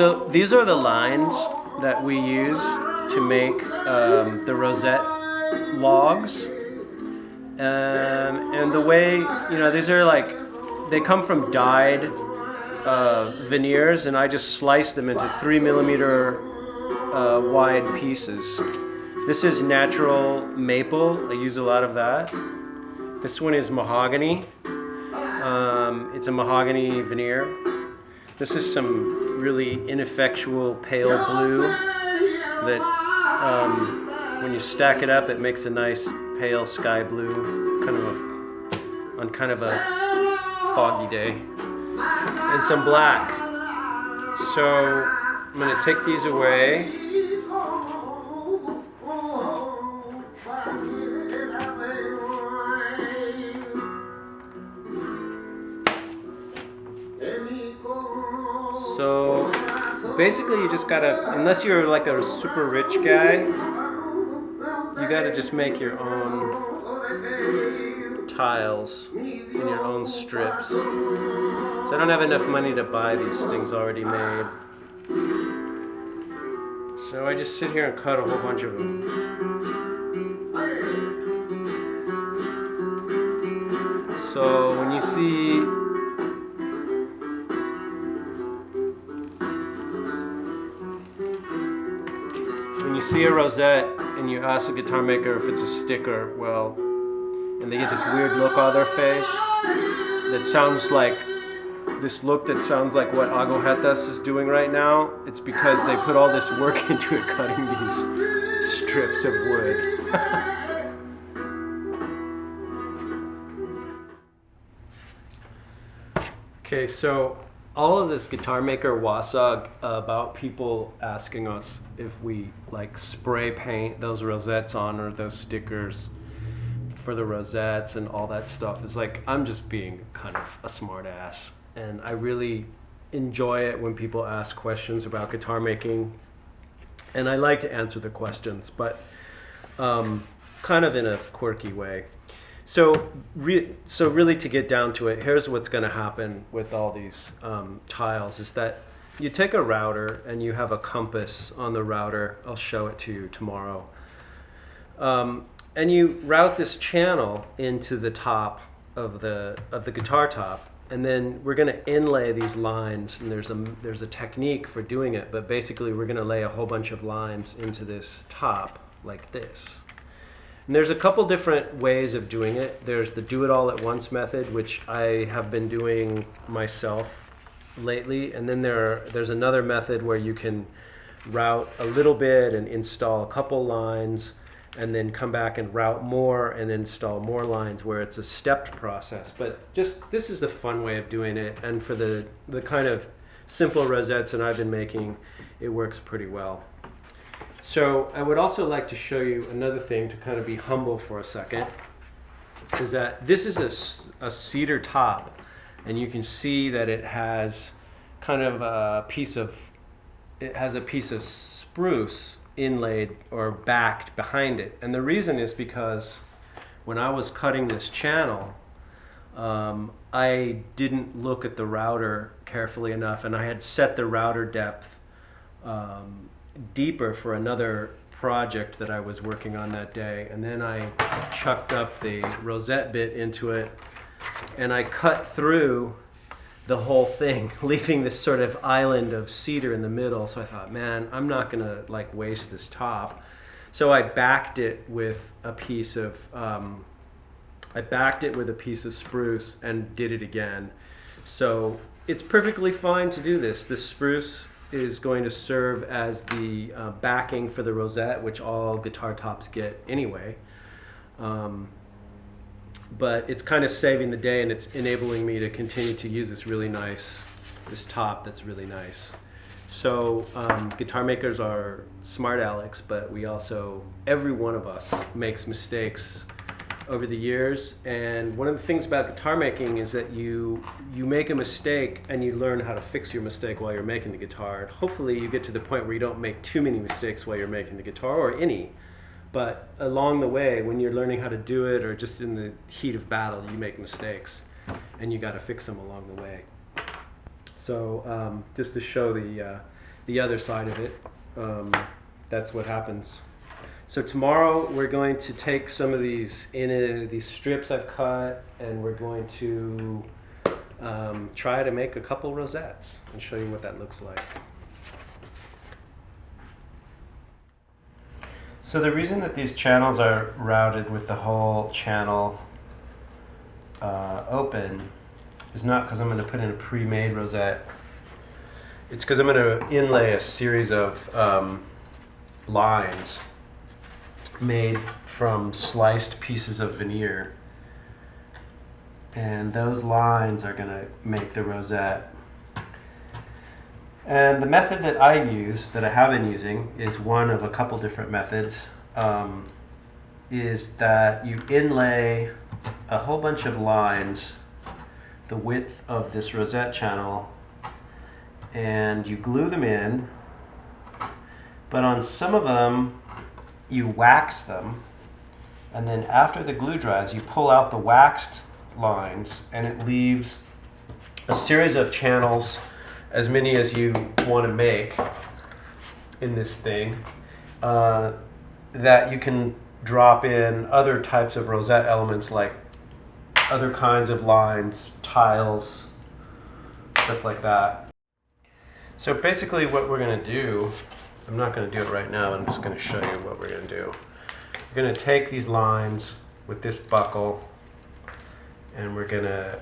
So these are the lines that we use to make the rosette logs. And the way, these are like, they come from dyed veneers, and I just slice them into 3 millimeter wide pieces. This is natural maple. I use a lot of that. This one is mahogany. It's a mahogany veneer. This is some really ineffectual pale blue that when you stack it up, it makes a nice pale sky blue, on kind of a foggy day. And some black. So I'm going to take these away. So basically you just gotta, unless you're like a super rich guy, you gotta just make your own tiles and your own strips. So I don't have enough money to buy these things already made. So I just sit here and cut a whole bunch of them. So when you see a rosette and you ask a guitar maker if it's a sticker, well, and they get this weird look on their face that sounds like what Agujetas is doing right now, it's because they put all this work into it cutting these strips of wood. Okay, so all of this guitar maker wasa about people asking us if we like spray paint those rosettes on or those stickers for the rosettes and all that stuff is like, I'm just being kind of a smart ass. And I really enjoy it when people ask questions about guitar making. And I like to answer the questions, but kind of in a quirky way. So really to get down to it, here's what's going to happen with all these tiles is that you take a router and you have a compass on the router. I'll show it to you tomorrow. And you route this channel into the top of the guitar top, and then we're going to inlay these lines. And there's a technique for doing it, but basically we're going to lay a whole bunch of lines into this top like this. And there's a couple different ways of doing it. There's the do it all at once method, which I have been doing myself lately, and then there's another method where you can route a little bit and install a couple lines, and then come back and route more and install more lines, where it's a stepped process. But just this is the fun way of doing it, and for the kind of simple rosettes that I've been making, it works pretty well. So I would also like to show you another thing to kind of be humble for a second, is that this is a cedar top, and you can see that it has kind of a piece of spruce inlaid or backed behind it. And the reason is because when I was cutting this channel, I didn't look at the router carefully enough, and I had set the router depth deeper for another project that I was working on that day. And then I chucked up the rosette bit into it, and I cut through the whole thing, leaving this sort of island of cedar in the middle. So I thought, man, I'm not gonna like waste this top. So I backed it with a piece of spruce and did it again. So it's perfectly fine to do this. This spruce is going to serve as the backing for the rosette, which all guitar tops get anyway. But it's kind of saving the day, and it's enabling me to continue to use this top that's really nice. So guitar makers are smart Alex, but every one of us makes mistakes over the years. And one of the things about guitar making is that you make a mistake and you learn how to fix your mistake while you're making the guitar. Hopefully you get to the point where you don't make too many mistakes while you're making the guitar, or any. But along the way, when you're learning how to do it, or just in the heat of battle, you make mistakes, and you got to fix them along the way. So just to show the the other side of it. That's what happens. So tomorrow we're going to take some of these these strips I've cut, and we're going to try to make a couple rosettes and show you what that looks like. So the reason that these channels are routed with the whole channel open is not because I'm going to put in a pre-made rosette. It's because I'm going to inlay a series of lines made from sliced pieces of veneer, and those lines are going to make the rosette. And the method that I use, that I have been using, is one of a couple different methods. Is that you inlay a whole bunch of lines the width of this rosette channel, and you glue them in, but on some of them you wax them, and then after the glue dries you pull out the waxed lines, and it leaves a series of channels, as many as you want to make in this thing, that you can drop in other types of rosette elements, like other kinds of lines, tiles, stuff like that. So basically what we're going to do, I'm not going to do it right now, I'm just going to show you what we're going to do. We're going to take these lines with this buckle, and we're going to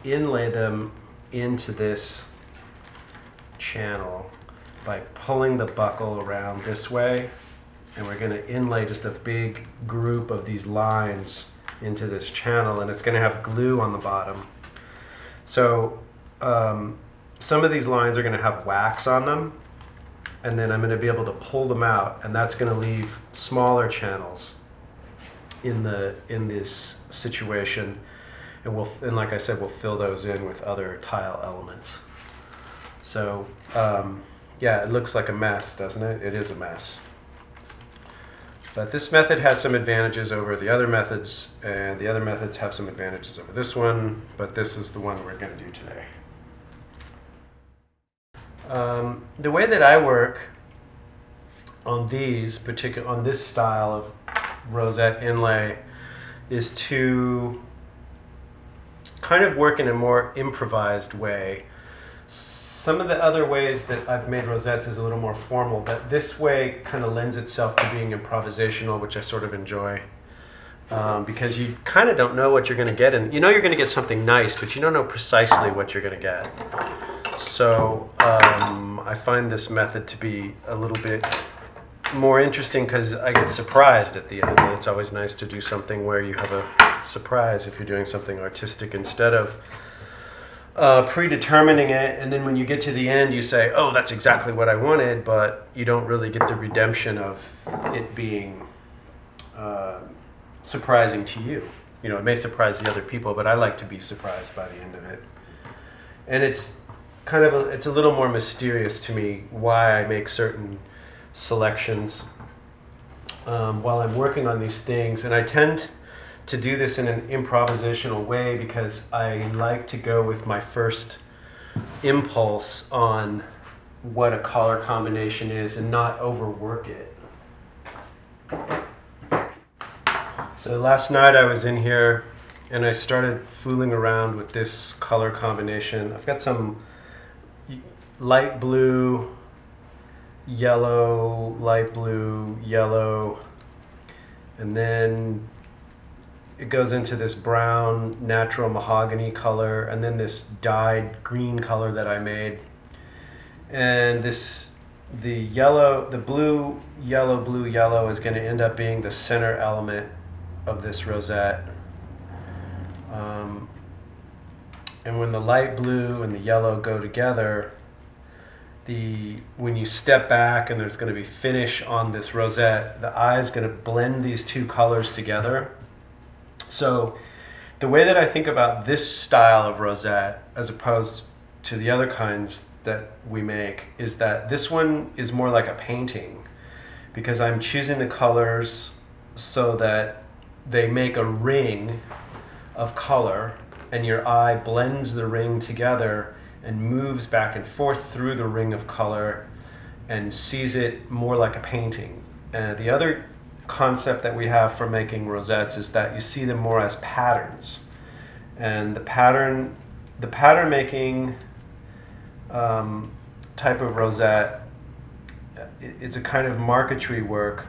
inlay them into this channel by pulling the buckle around this way, and we're going to inlay just a big group of these lines into this channel, and it's going to have glue on the bottom. So some of these lines are going to have wax on them, and then I'm going to be able to pull them out, and that's going to leave smaller channels in this situation, and like I said, we'll fill those in with other tile elements. So yeah, it looks like a mess, doesn't it? It is a mess. But this method has some advantages over the other methods, and the other methods have some advantages over this one, but this is the one we're going to do today. The way that I work on on this style of rosette inlay is to kind of work in a more improvised way. Some of the other ways that I've made rosettes is a little more formal, but this way kind of lends itself to being improvisational, which I sort of enjoy, because you kind of don't know what you're going to get, and you know you're going to get something nice, but you don't know precisely what you're going to get. So I find this method to be a little bit more interesting because I get surprised at the end, and it's always nice to do something where you have a surprise if you're doing something artistic, instead of predetermining it, and then when you get to the end you say, oh, that's exactly what I wanted, but you don't really get the redemption of it being surprising to you. You know, it may surprise the other people, but I like to be surprised by the end of it. And it's kind of it's a little more mysterious to me why I make certain selections while I'm working on these things, and I tend to do this in an improvisational way because I like to go with my first impulse on what a color combination is and not overwork it. So last night I was in here and I started fooling around with this color combination. I've got some light blue, yellow, light blue, yellow, and then it goes into this brown natural mahogany color, and then this dyed green color that I made. And the yellow, the blue, yellow is going to end up being the center element of this rosette. And when the light blue and the yellow go together, when you step back and there's going to be finish on this rosette, the eye is going to blend these two colors together. So the way that I think about this style of rosette as opposed to the other kinds that we make is that this one is more like a painting, because I'm choosing the colors so that they make a ring of color and your eye blends the ring together and moves back and forth through the ring of color and sees it more like a painting. The other concept that we have for making rosettes is that you see them more as patterns. And the pattern making type of rosette is a kind of marquetry work,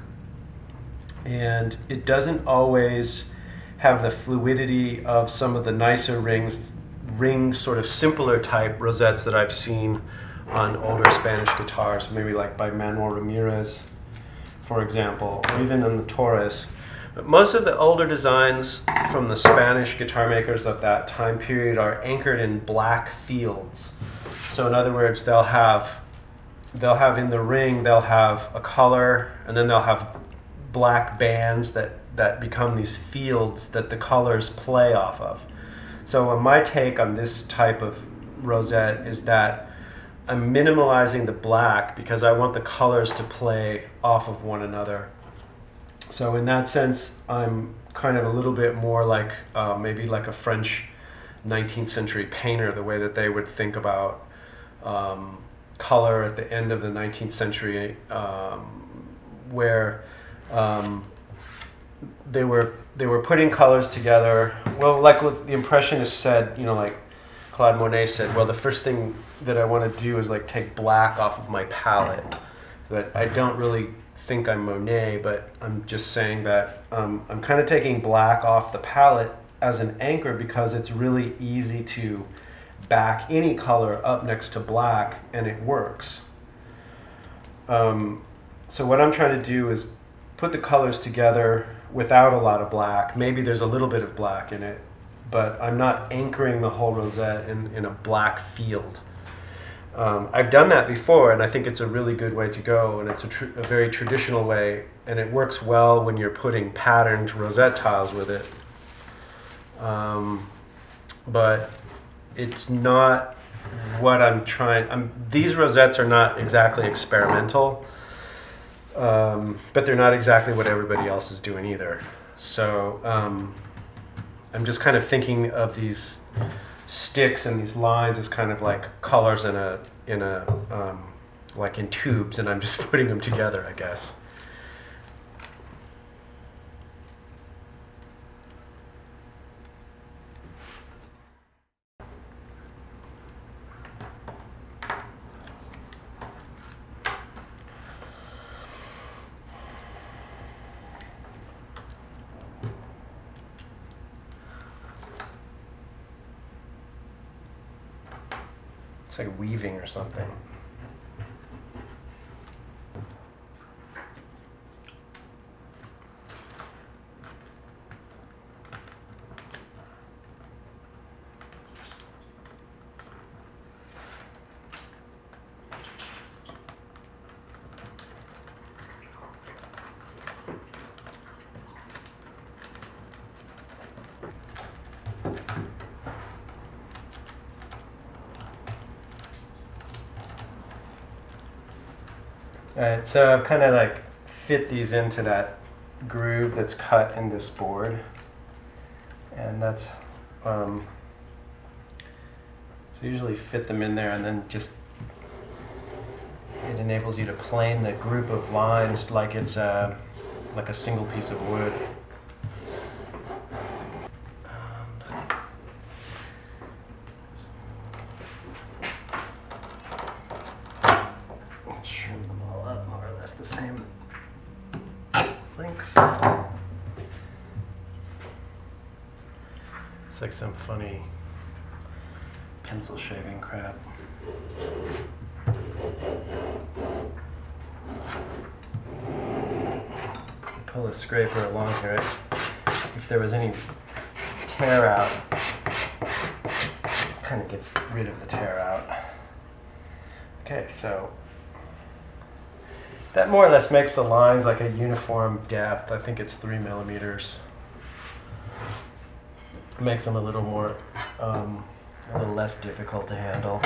and it doesn't always have the fluidity of some of the nicer ring sort of simpler type rosettes that I've seen on older Spanish guitars, maybe like by Manuel Ramirez, for example, or even in the Torres. But most of the older designs from the Spanish guitar makers of that time period are anchored in black fields. So in other words, they'll have in the ring, they'll have a color, and then they'll have black bands that become these fields that the colors play off of. So my take on this type of rosette is that I'm minimalizing the black because I want the colors to play off of one another. So in that sense, I'm kind of a little bit more like maybe like a French 19th century painter, the way that they would think about color at the end of the 19th century, where they were putting colors together. Well, like what the Impressionists said, like Claude Monet said, well, the first thing that I want to do is like take black off of my palette. But I don't really think I'm Monet, but I'm just saying that I'm kind of taking black off the palette as an anchor because it's really easy to back any color up next to black and it works. So what I'm trying to do is put the colors together without a lot of black. Maybe there's a little bit of black in it, but I'm not anchoring the whole rosette in a black field. I've done that before, and I think it's a really good way to go, and it's a very traditional way, and it works well when you're putting patterned rosette tiles with it. But it's not what I'm trying. These rosettes are not exactly experimental, but they're not exactly what everybody else is doing either. So I'm just kind of thinking of these sticks and these lines as kind of like colors in a like in tubes, and I'm just putting them together, I guess. It's like weaving or something. Alright, so I've kind of like fit these into that groove that's cut in this board, and that's so usually fit them in there, and then just it enables you to plane the group of lines like it's like a single piece of wood. It's like some funny pencil shaving crap. Pull a scraper along here. If there was any tear out, kind of gets rid of the tear out. Okay, so that more or less makes the lines like a uniform depth. I think it's 3 millimeters. Makes them a little more, a little less difficult to handle.